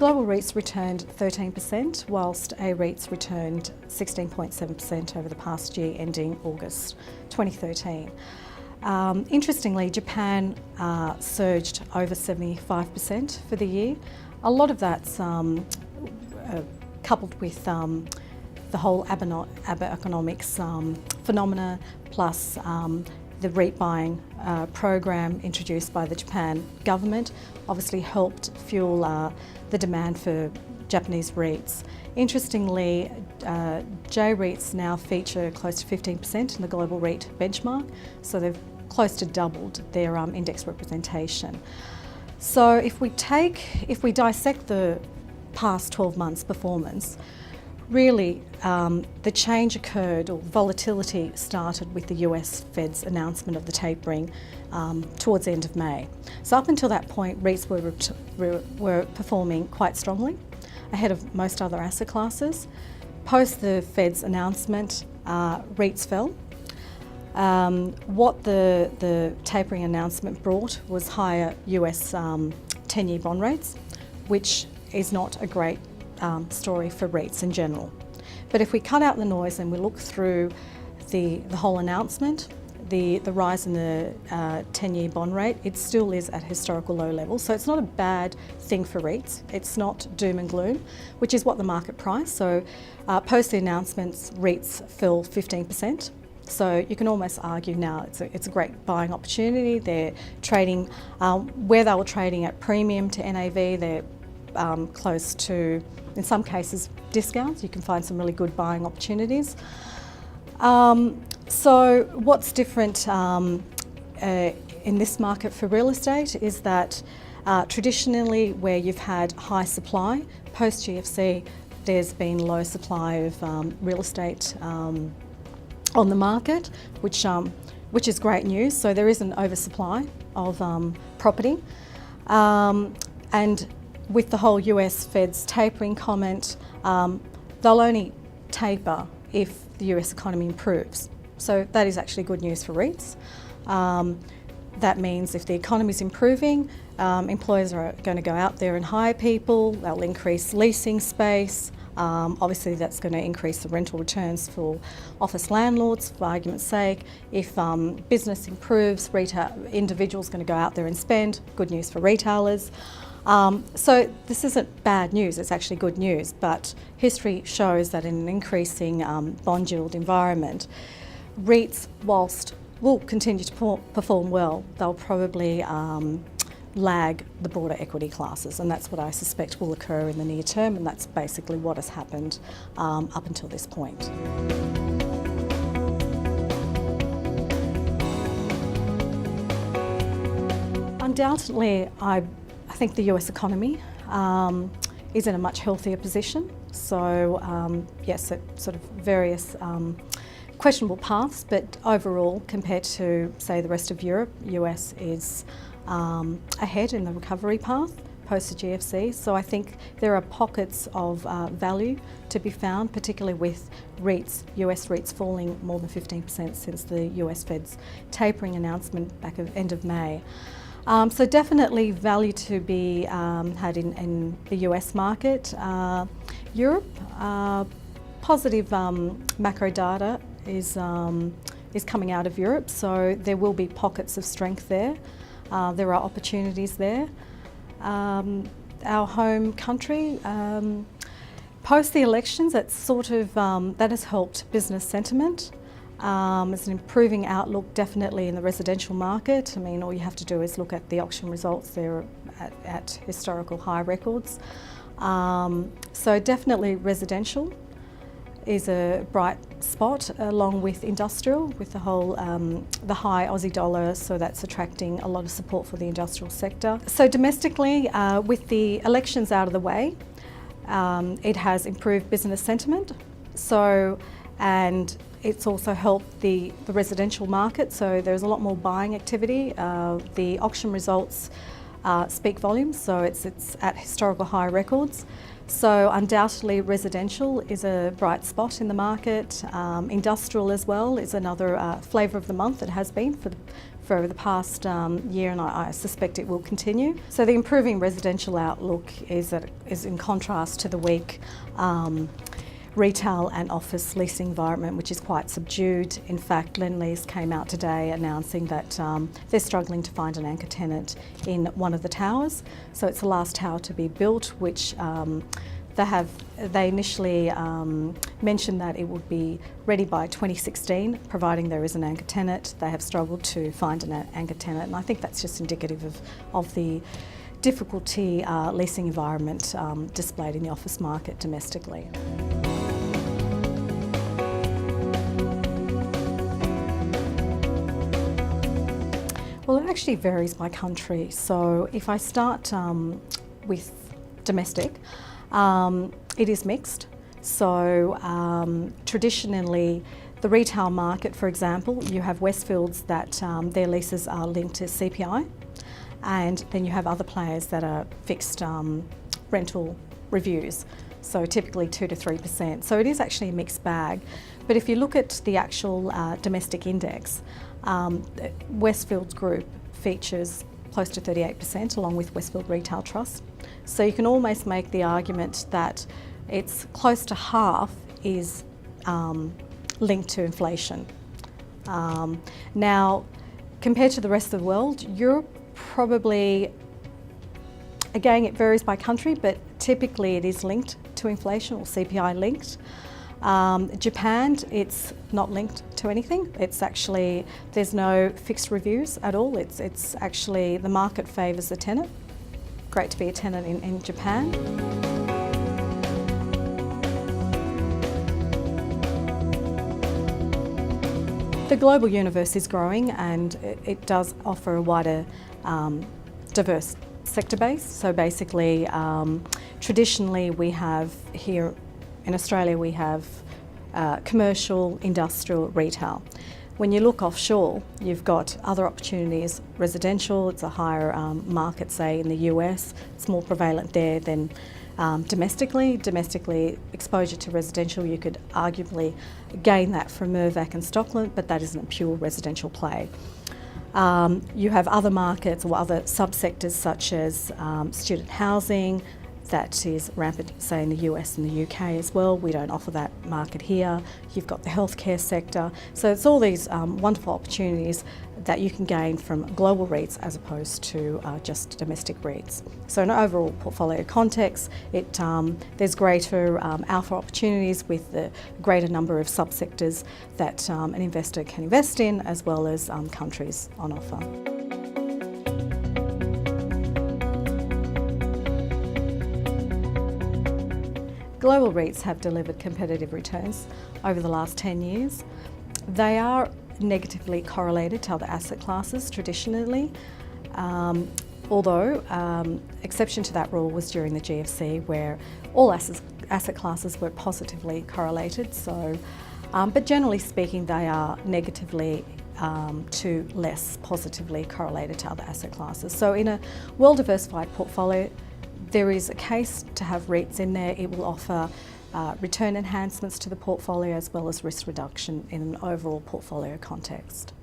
global REITs returned 13%, whilst A-REITs returned 16.7% over the past year, ending August 2013. Interestingly, Japan surged over 75% for the year. A lot of that's coupled with the whole Abenomics phenomena, plus the REIT buying program introduced by the Japan government obviously helped fuel the demand for Japanese REITs. Interestingly, J-REITs now feature close to 15% in the global REIT benchmark, so they've close to doubled their index representation. So if we dissect the past 12 months' performance, really the change occurred, or volatility started with the US Fed's announcement of the tapering towards the end of May. So up until that point, REITs were performing quite strongly, ahead of most other asset classes. Post the Fed's announcement, REITs fell. What the tapering announcement brought was higher US 10-year bond rates, which is not a great story for REITs in general. But if we cut out the noise and we look through the whole announcement, the rise in the 10-year bond rate, it still is at historical low levels. So it's not a bad thing for REITs. It's not doom and gloom, which is what the market priced. So post the announcements, REITs fell 15%. So you can almost argue now it's a great buying opportunity. They're trading, where they were trading at premium to NAV, they're close to, in some cases, discounts. You can find some really good buying opportunities. So what's different in this market for real estate is that traditionally where you've had high supply, post-GFC, there's been low supply of real estate on the market, which is great news. So there is an oversupply of property. And with the whole US Fed's tapering comment, they'll only taper if the US economy improves. So that is actually good news for REITs. That means if the economy is improving, employers are going to go out there and hire people, they'll increase leasing space. Obviously that's going to increase the rental returns for office landlords, for argument's sake. If business improves, individuals are going to go out there and spend, good news for retailers. So this isn't bad news, it's actually good news, but history shows that in an increasing bond yield environment, REITs, whilst will continue to perform well, they'll probably lag the broader equity classes, and that's what I suspect will occur in the near term, and that's basically what has happened up until this point. Undoubtedly, I think the US economy is in a much healthier position. So yes, at sort of various questionable paths, but overall, compared to, say, the rest of Europe, US is ahead in the recovery path post the GFC. So I think there are pockets of value to be found, particularly with REITs, US REITs falling more than 15% since the US Fed's tapering announcement back at end of May. So definitely value to be had in the US market. Europe, positive macro data is coming out of Europe, so there will be pockets of strength there. There are opportunities there. Our home country, post the elections, that's sort of that has helped business sentiment. It's an improving outlook definitely in the residential market. I mean, all you have to do is look at the auction results. They're at historical high records. So definitely residential is a bright spot, along with industrial, with the whole the high Aussie dollar, so that's attracting a lot of support for the industrial sector. So domestically, with the elections out of the way, it has improved business sentiment. So, and it's also helped the residential market, so there's a lot more buying activity. The auction results speak volumes, so it's at historical high records. So undoubtedly residential is a bright spot in the market. Industrial as well is another flavour of the month. It has been for over the past year, and I suspect it will continue. So the improving residential outlook is in contrast to the weak retail and office leasing environment, which is quite subdued. In fact, Lendlease came out today announcing that they're struggling to find an anchor tenant in one of the towers. So it's the last tower to be built, which they initially mentioned that it would be ready by 2016, providing there is an anchor tenant. They have struggled to find an anchor tenant, and I think that's just indicative of the difficulty leasing environment displayed in the office market domestically. Well, it actually varies by country. So if I start with domestic, it is mixed. So traditionally, the retail market, for example, you have Westfields that their leases are linked to CPI, and then you have other players that are fixed rental reviews, so typically 2 to 3%. So it is actually a mixed bag. But if you look at the actual domestic index, Westfields Group features close to 38%, along with Westfield Retail Trust. So you can almost make the argument that it's close to half is linked to inflation. Now, compared to the rest of the world, Europe probably, again, it varies by country, but typically it is linked to inflation, or CPI linked. Japan, it's not linked to anything. It's actually, there's no fixed reviews at all. It's actually, the market favours the tenant. Great to be a tenant in Japan. The global universe is growing, and it does offer a wider, diverse sector base. So basically, traditionally we have here in Australia, we have commercial, industrial, retail. When you look offshore, you've got other opportunities. Residential, it's a higher market, say in the US. It's more prevalent there than domestically. Domestically, exposure to residential, you could arguably gain that from Mirvac and Stockland, but that isn't a pure residential play. You have other markets or other subsectors such as student housing, that is rampant, say, in the US and the UK as well. We don't offer that market here. You've got the healthcare sector. So it's all these wonderful opportunities that you can gain from global REITs as opposed to just domestic REITs. So in an overall portfolio context, there's greater alpha opportunities with the greater number of subsectors that an investor can invest in, as well as countries on offer. Global REITs have delivered competitive returns over the last 10 years. They are negatively correlated to other asset classes traditionally, although exception to that rule was during the GFC, where all asset classes were positively correlated. So, but generally speaking, they are negatively to less positively correlated to other asset classes. So in a well-diversified portfolio, there is a case to have REITs in there. It will offer return enhancements to the portfolio as well as risk reduction in an overall portfolio context.